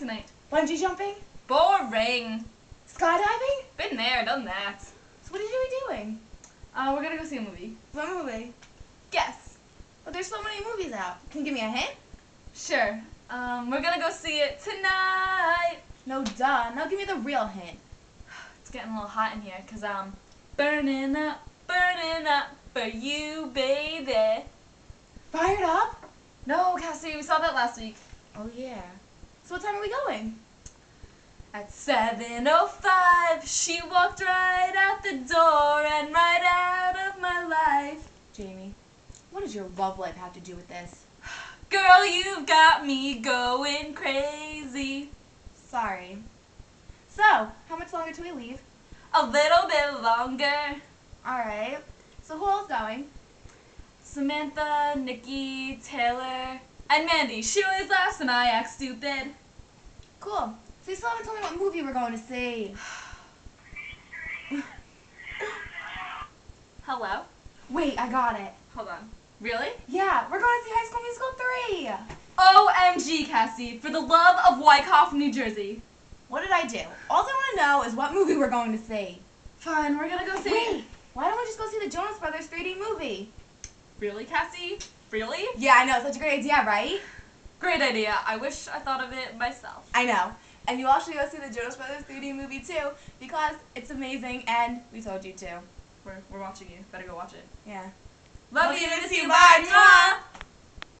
tonight? Bungee jumping? Boring. Skydiving? Been there, done that. So what are you doing? We're gonna go see a movie. What movie? Guess. But there's so many movies out. Can you give me a hint? Sure. We're gonna go see it tonight. No, duh. Now give me the real hint. It's getting a little hot in here, cause I'm burning up for you, baby. Fired Up? No, Cassie, we saw that last week. Oh, yeah. So what time are we going? At 7:05, she walked right out the door and right out of my life. Jamie, what does your love life have to do with this? Girl, you've got me going crazy. Sorry. So, how much longer till we leave? A little bit longer. Alright. So who else going? Samantha, Nikki, Taylor, and Mandy. She always laughs when I act stupid. Cool. So you still haven't told me what movie we're going to see. Hello? Wait, I got it. Hold on. Really? Yeah, we're going to see High School Musical 3. OMG, Cassie, for the love of Wyckoff, New Jersey. What did I do? All I want to know is what movie we're going to see. Fine, we're gonna go see Wait, why don't we just go see the Jonas Brothers 3D movie? Really, Cassie? Really? Yeah, I know. Such a great idea, right? Great idea. I wish I thought of it myself. I know. And you all should go see the Jonas Brothers 3D movie too, because it's amazing and we told you to. We're watching you. Better go watch it. Yeah. Love Love you. you, Miss miss you. you. Bye. Bye. Mwah.